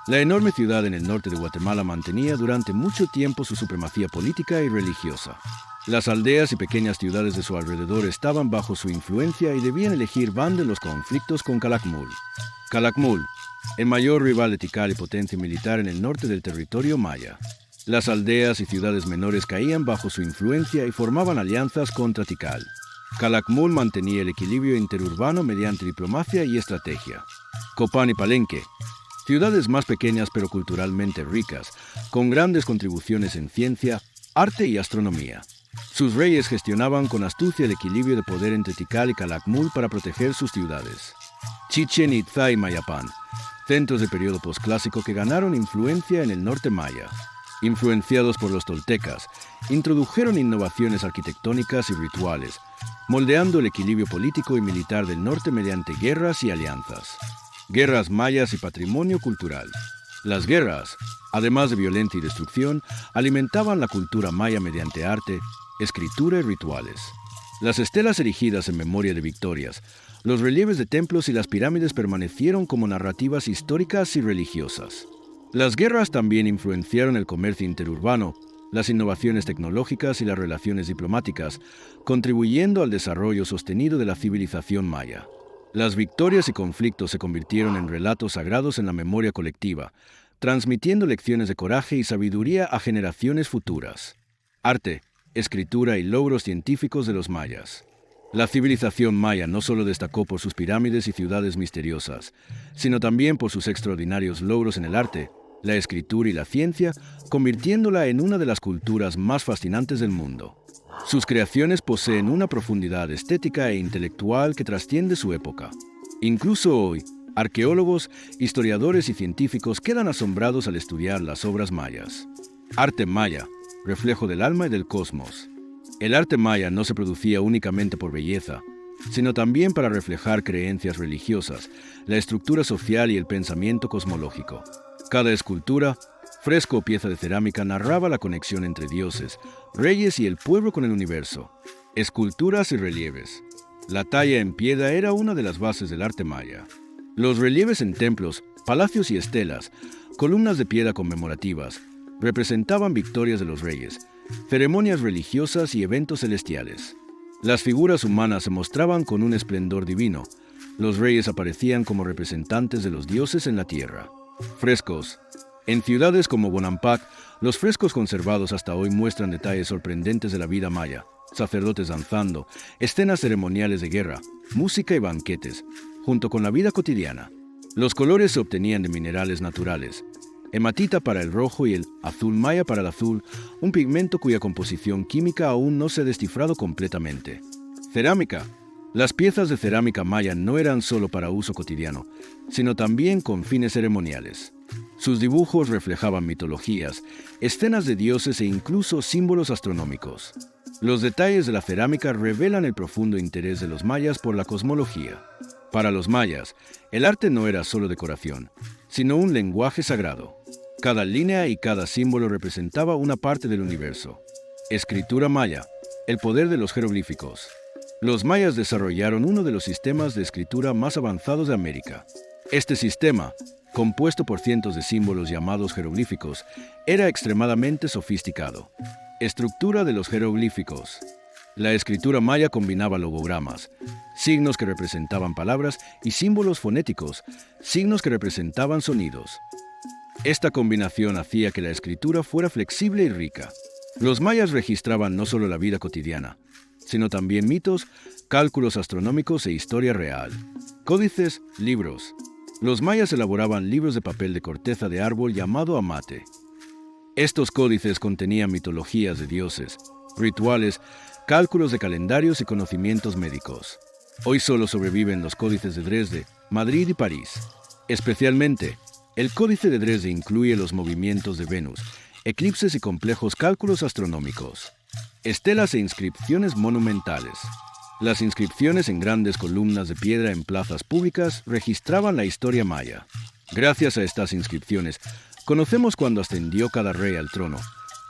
La enorme ciudad en el norte de Guatemala mantenía durante mucho tiempo su supremacía política y religiosa. Las aldeas y pequeñas ciudades de su alrededor estaban bajo su influencia y debían elegir bando en los conflictos con Calakmul. Calakmul, el mayor rival de Tikal y potencia militar en el norte del territorio maya. Las aldeas y ciudades menores caían bajo su influencia y formaban alianzas contra Tikal. Calakmul mantenía el equilibrio interurbano mediante diplomacia y estrategia. Copán y Palenque, ciudades más pequeñas pero culturalmente ricas, con grandes contribuciones en ciencia, arte y astronomía. Sus reyes gestionaban con astucia el equilibrio de poder entre Tikal y Calakmul para proteger sus ciudades. Chichén Itzá y Mayapán, centros de periodo posclásico que ganaron influencia en el norte maya. Influenciados por los toltecas, introdujeron innovaciones arquitectónicas y rituales, moldeando el equilibrio político y militar del norte mediante guerras y alianzas. Guerras mayas y patrimonio cultural. Las guerras, además de violencia y destrucción, alimentaban la cultura maya mediante arte, escritura y rituales. Las estelas erigidas en memoria de victorias, los relieves de templos y las pirámides permanecieron como narrativas históricas y religiosas. Las guerras también influenciaron el comercio interurbano, las innovaciones tecnológicas y las relaciones diplomáticas, contribuyendo al desarrollo sostenido de la civilización maya. Las victorias y conflictos se convirtieron en relatos sagrados en la memoria colectiva, transmitiendo lecciones de coraje y sabiduría a generaciones futuras. Arte, escritura y logros científicos de los mayas. La civilización maya no solo destacó por sus pirámides y ciudades misteriosas, sino también por sus extraordinarios logros en el arte, la escritura y la ciencia, convirtiéndola en una de las culturas más fascinantes del mundo. Sus creaciones poseen una profundidad estética e intelectual que trasciende su época. Incluso hoy, arqueólogos, historiadores y científicos quedan asombrados al estudiar las obras mayas. Arte maya, reflejo del alma y del cosmos. El arte maya no se producía únicamente por belleza, sino también para reflejar creencias religiosas, la estructura social y el pensamiento cosmológico. Cada escultura, fresco o pieza de cerámica narraba la conexión entre dioses, reyes y el pueblo con el universo. Esculturas y relieves. La talla en piedra era una de las bases del arte maya. Los relieves en templos, palacios y estelas, columnas de piedra conmemorativas, representaban victorias de los reyes, ceremonias religiosas y eventos celestiales. Las figuras humanas se mostraban con un esplendor divino. Los reyes aparecían como representantes de los dioses en la tierra. Frescos. En ciudades como Bonampak, los frescos conservados hasta hoy muestran detalles sorprendentes de la vida maya, sacerdotes danzando, escenas ceremoniales de guerra, música y banquetes, junto con la vida cotidiana. Los colores se obtenían de minerales naturales, hematita para el rojo y el azul maya para el azul, un pigmento cuya composición química aún no se ha descifrado completamente. Cerámica. Las piezas de cerámica maya no eran solo para uso cotidiano, sino también con fines ceremoniales. Sus dibujos reflejaban mitologías, escenas de dioses e incluso símbolos astronómicos. Los detalles de la cerámica revelan el profundo interés de los mayas por la cosmología. Para los mayas, el arte no era solo decoración, sino un lenguaje sagrado. Cada línea y cada símbolo representaba una parte del universo. Escritura maya, el poder de los jeroglíficos. Los mayas desarrollaron uno de los sistemas de escritura más avanzados de América. Este sistema, compuesto por cientos de símbolos llamados jeroglíficos, era extremadamente sofisticado. Estructura de los jeroglíficos. La escritura maya combinaba logogramas, signos que representaban palabras, y símbolos fonéticos, signos que representaban sonidos. Esta combinación hacía que la escritura fuera flexible y rica. Los mayas registraban no solo la vida cotidiana, sino también mitos, cálculos astronómicos e historia real. Códices, libros. Los mayas elaboraban libros de papel de corteza de árbol llamado amate. Estos códices contenían mitologías de dioses, rituales, cálculos de calendarios y conocimientos médicos. Hoy solo sobreviven los códices de Dresde, Madrid y París. Especialmente, el Códice de Dresde incluye los movimientos de Venus, eclipses y complejos cálculos astronómicos. Estelas e inscripciones monumentales. Las inscripciones en grandes columnas de piedra en plazas públicas registraban la historia maya. Gracias a estas inscripciones, conocemos cuándo ascendió cada rey al trono,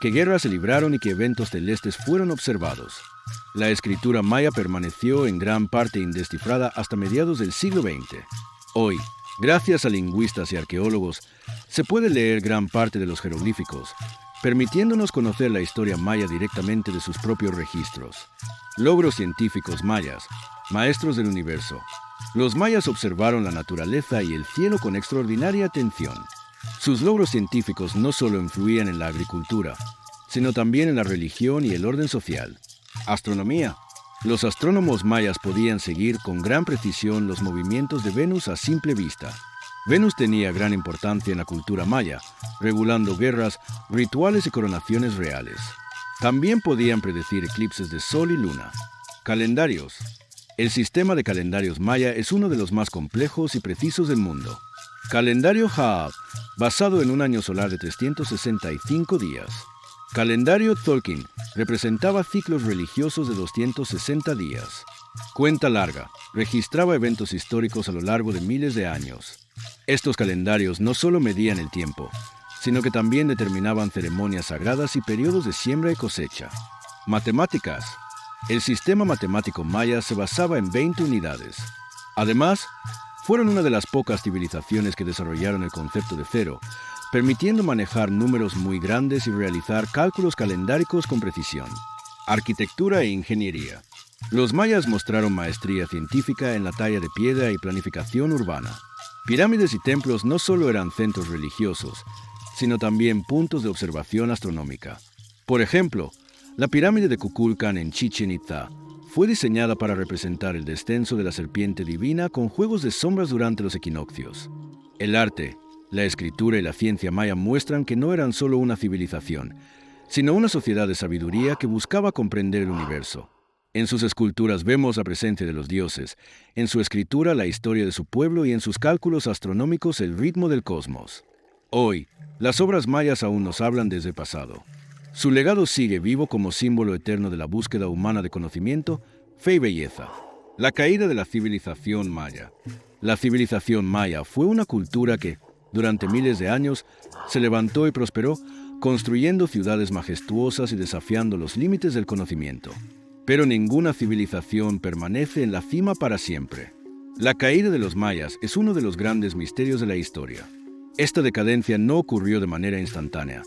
qué guerras se libraron y qué eventos celestes fueron observados. La escritura maya permaneció en gran parte indescifrada hasta mediados del siglo XX. Hoy, gracias a lingüistas y arqueólogos, se puede leer gran parte de los jeroglíficos, permitiéndonos conocer la historia maya directamente de sus propios registros. Logros científicos mayas, maestros del universo. Los mayas observaron la naturaleza y el cielo con extraordinaria atención. Sus logros científicos no solo influían en la agricultura, sino también en la religión y el orden social. Astronomía. Los astrónomos mayas podían seguir con gran precisión los movimientos de Venus a simple vista. Venus tenía gran importancia en la cultura maya, regulando guerras, rituales y coronaciones reales. También podían predecir eclipses de sol y luna. Calendarios. El sistema de calendarios maya es uno de los más complejos y precisos del mundo. Calendario Jaab, basado en un año solar de 365 días. Calendario Tzolk'in, representaba ciclos religiosos de 260 días. Cuenta larga, registraba eventos históricos a lo largo de miles de años. Estos calendarios no solo medían el tiempo, sino que también determinaban ceremonias sagradas y periodos de siembra y cosecha. Matemáticas. El sistema matemático maya se basaba en 20 unidades. Además, fueron una de las pocas civilizaciones que desarrollaron el concepto de cero, permitiendo manejar números muy grandes y realizar cálculos calendáricos con precisión. Arquitectura e ingeniería. Los mayas mostraron maestría científica en la talla de piedra y planificación urbana. Pirámides y templos no solo eran centros religiosos, sino también puntos de observación astronómica. Por ejemplo, la pirámide de Kukulcán en Chichén Itzá fue diseñada para representar el descenso de la serpiente divina con juegos de sombras durante los equinoccios. El arte, la escritura y la ciencia maya muestran que no eran solo una civilización, sino una sociedad de sabiduría que buscaba comprender el universo. En sus esculturas vemos la presencia de los dioses, en su escritura la historia de su pueblo y en sus cálculos astronómicos el ritmo del cosmos. Hoy, las obras mayas aún nos hablan desde el pasado. Su legado sigue vivo como símbolo eterno de la búsqueda humana de conocimiento, fe y belleza. La caída de la civilización maya. La civilización maya fue una cultura que, durante miles de años, se levantó y prosperó, construyendo ciudades majestuosas y desafiando los límites del conocimiento. Pero ninguna civilización permanece en la cima para siempre. La caída de los mayas es uno de los grandes misterios de la historia. Esta decadencia no ocurrió de manera instantánea.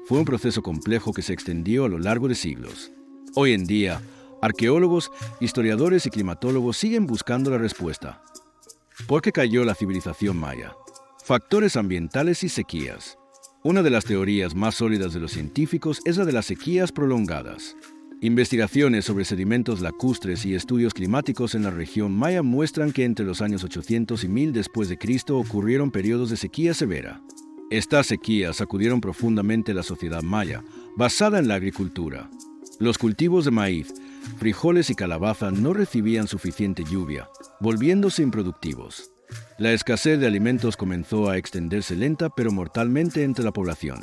Fue un proceso complejo que se extendió a lo largo de siglos. Hoy en día, arqueólogos, historiadores y climatólogos siguen buscando la respuesta. ¿Por qué cayó la civilización maya? Factores ambientales y sequías. Una de las teorías más sólidas de los científicos es la de las sequías prolongadas. Investigaciones sobre sedimentos lacustres y estudios climáticos en la región maya muestran que entre los años 800 y 1000 después de Cristo ocurrieron periodos de sequía severa. Estas sequías sacudieron profundamente la sociedad maya, basada en la agricultura. Los cultivos de maíz, frijoles y calabaza no recibían suficiente lluvia, volviéndose improductivos. La escasez de alimentos comenzó a extenderse lenta pero mortalmente entre la población.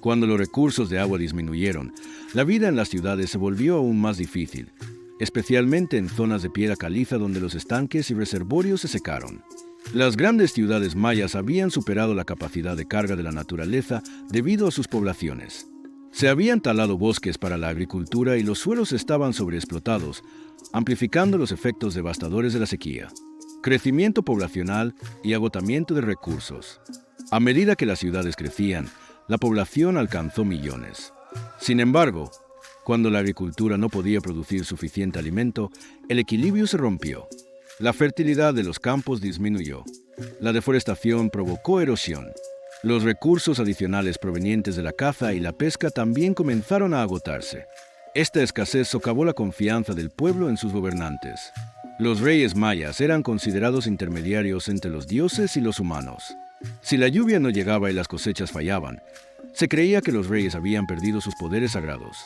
Cuando los recursos de agua disminuyeron, la vida en las ciudades se volvió aún más difícil, especialmente en zonas de piedra caliza donde los estanques y reservorios se secaron. Las grandes ciudades mayas habían superado la capacidad de carga de la naturaleza debido a sus poblaciones. Se habían talado bosques para la agricultura y los suelos estaban sobreexplotados, amplificando los efectos devastadores de la sequía, crecimiento poblacional y agotamiento de recursos. A medida que las ciudades crecían, la población alcanzó millones. Sin embargo, cuando la agricultura no podía producir suficiente alimento, el equilibrio se rompió. La fertilidad de los campos disminuyó. La deforestación provocó erosión. Los recursos adicionales provenientes de la caza y la pesca también comenzaron a agotarse. Esta escasez socavó la confianza del pueblo en sus gobernantes. Los reyes mayas eran considerados intermediarios entre los dioses y los humanos. Si la lluvia no llegaba y las cosechas fallaban, se creía que los reyes habían perdido sus poderes sagrados.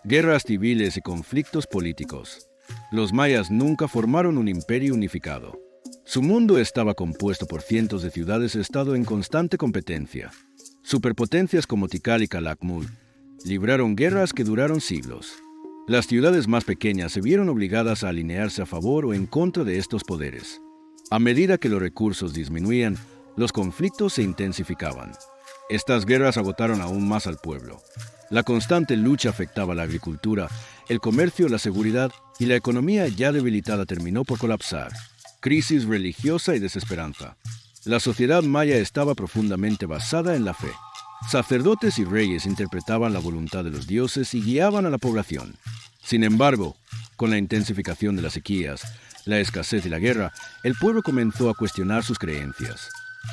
Guerras civiles y conflictos políticos. Los mayas nunca formaron un imperio unificado. Su mundo estaba compuesto por cientos de ciudades-estado en constante competencia. Superpotencias como Tikal y Calakmul libraron guerras que duraron siglos. Las ciudades más pequeñas se vieron obligadas a alinearse a favor o en contra de estos poderes. A medida que los recursos disminuían, los conflictos se intensificaban. Estas guerras agotaron aún más al pueblo. La constante lucha afectaba la agricultura, el comercio, la seguridad y la economía ya debilitada terminó por colapsar. Crisis religiosa y desesperanza. La sociedad maya estaba profundamente basada en la fe. Sacerdotes y reyes interpretaban la voluntad de los dioses y guiaban a la población. Sin embargo, con la intensificación de las sequías, la escasez y la guerra, el pueblo comenzó a cuestionar sus creencias.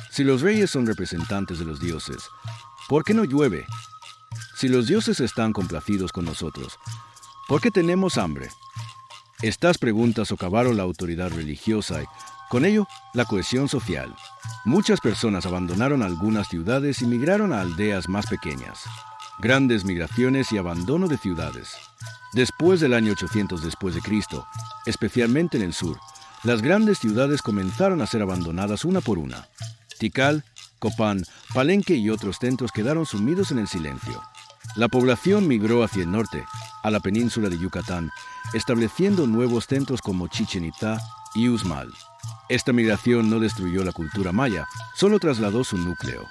Si los reyes son representantes de los dioses, ¿por qué no llueve? Si los dioses están complacidos con nosotros, ¿por qué tenemos hambre? Estas preguntas socavaron la autoridad religiosa y, con ello, la cohesión social. Muchas personas abandonaron algunas ciudades y migraron a aldeas más pequeñas. Grandes migraciones y abandono de ciudades. Después del año 800 después de Cristo, especialmente en el sur, las grandes ciudades comenzaron a ser abandonadas una por una. Tikal, Copán, Palenque y otros centros quedaron sumidos en el silencio. La población migró hacia el norte, a la península de Yucatán, estableciendo nuevos centros como Chichén Itzá y Uxmal. Esta migración no destruyó la cultura maya, solo trasladó su núcleo.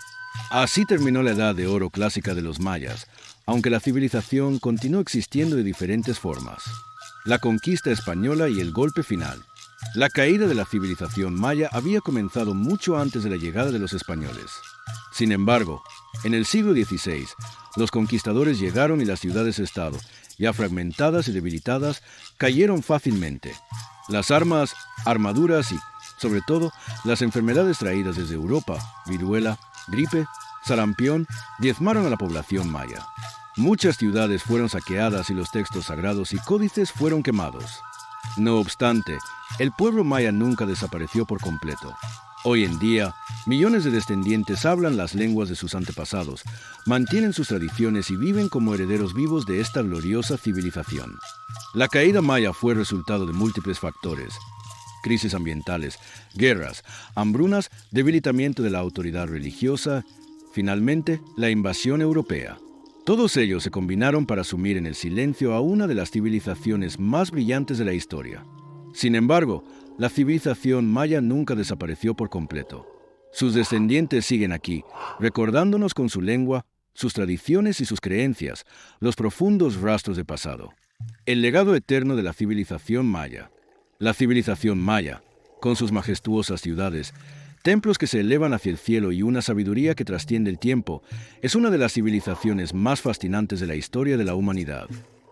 Así terminó la edad de oro clásica de los mayas, aunque la civilización continuó existiendo de diferentes formas. La conquista española y el golpe final. La caída de la civilización maya había comenzado mucho antes de la llegada de los españoles. Sin embargo, en el siglo XVI, los conquistadores llegaron y las ciudades-estado, ya fragmentadas y debilitadas, cayeron fácilmente. Las armas, armaduras y, sobre todo, las enfermedades traídas desde Europa, viruela, gripe, sarampión, diezmaron a la población maya. Muchas ciudades fueron saqueadas y los textos sagrados y códices fueron quemados. No obstante, el pueblo maya nunca desapareció por completo. Hoy en día, millones de descendientes hablan las lenguas de sus antepasados, mantienen sus tradiciones y viven como herederos vivos de esta gloriosa civilización. La caída maya fue resultado de múltiples factores: crisis ambientales, guerras, hambrunas, debilitamiento de la autoridad religiosa, finalmente, la invasión europea. Todos ellos se combinaron para sumir en el silencio a una de las civilizaciones más brillantes de la historia. Sin embargo, la civilización maya nunca desapareció por completo. Sus descendientes siguen aquí, recordándonos con su lengua, sus tradiciones y sus creencias, los profundos rastros de pasado. El legado eterno de la civilización maya. La civilización maya, con sus majestuosas ciudades, templos que se elevan hacia el cielo y una sabiduría que trasciende el tiempo, es una de las civilizaciones más fascinantes de la historia de la humanidad.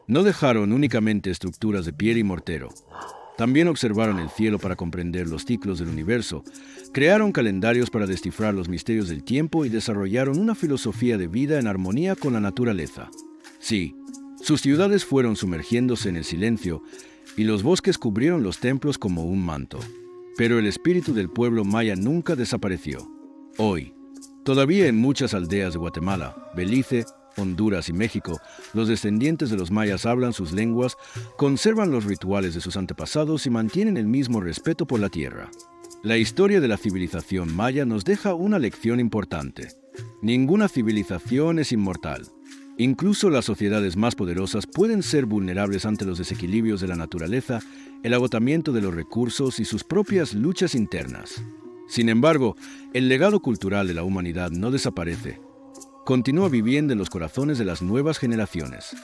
No dejaron únicamente estructuras de piedra y mortero. También observaron el cielo para comprender los ciclos del universo, crearon calendarios para descifrar los misterios del tiempo y desarrollaron una filosofía de vida en armonía con la naturaleza. Sí, sus ciudades fueron sumergiéndose en el silencio y los bosques cubrieron los templos como un manto. Pero el espíritu del pueblo maya nunca desapareció. Hoy, todavía en muchas aldeas de Guatemala, Belice, Honduras y México, los descendientes de los mayas hablan sus lenguas, conservan los rituales de sus antepasados y mantienen el mismo respeto por la tierra. La historia de la civilización maya nos deja una lección importante. Ninguna civilización es inmortal. Incluso las sociedades más poderosas pueden ser vulnerables ante los desequilibrios de la naturaleza, el agotamiento de los recursos y sus propias luchas internas. Sin embargo, el legado cultural de la humanidad no desaparece. Continúa viviendo en los corazones de las nuevas generaciones.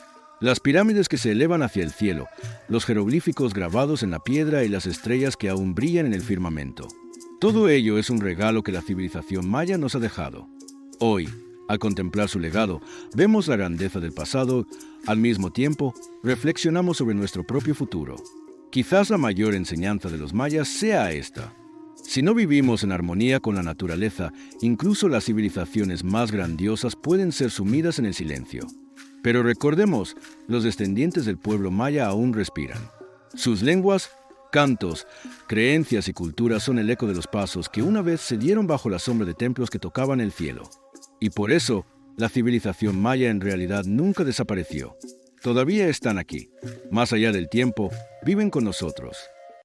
Las pirámides que se elevan hacia el cielo, los jeroglíficos grabados en la piedra y las estrellas que aún brillan en el firmamento. Todo ello es un regalo que la civilización maya nos ha dejado. Hoy, al contemplar su legado, vemos la grandeza del pasado, al mismo tiempo, reflexionamos sobre nuestro propio futuro. Quizás la mayor enseñanza de los mayas sea esta. Si no vivimos en armonía con la naturaleza, incluso las civilizaciones más grandiosas pueden ser sumidas en el silencio. Pero recordemos, los descendientes del pueblo maya aún respiran. Sus lenguas, cantos, creencias y culturas son el eco de los pasos que una vez se dieron bajo la sombra de templos que tocaban el cielo. Y por eso, la civilización maya en realidad nunca desapareció. Todavía están aquí. Más allá del tiempo, viven con nosotros.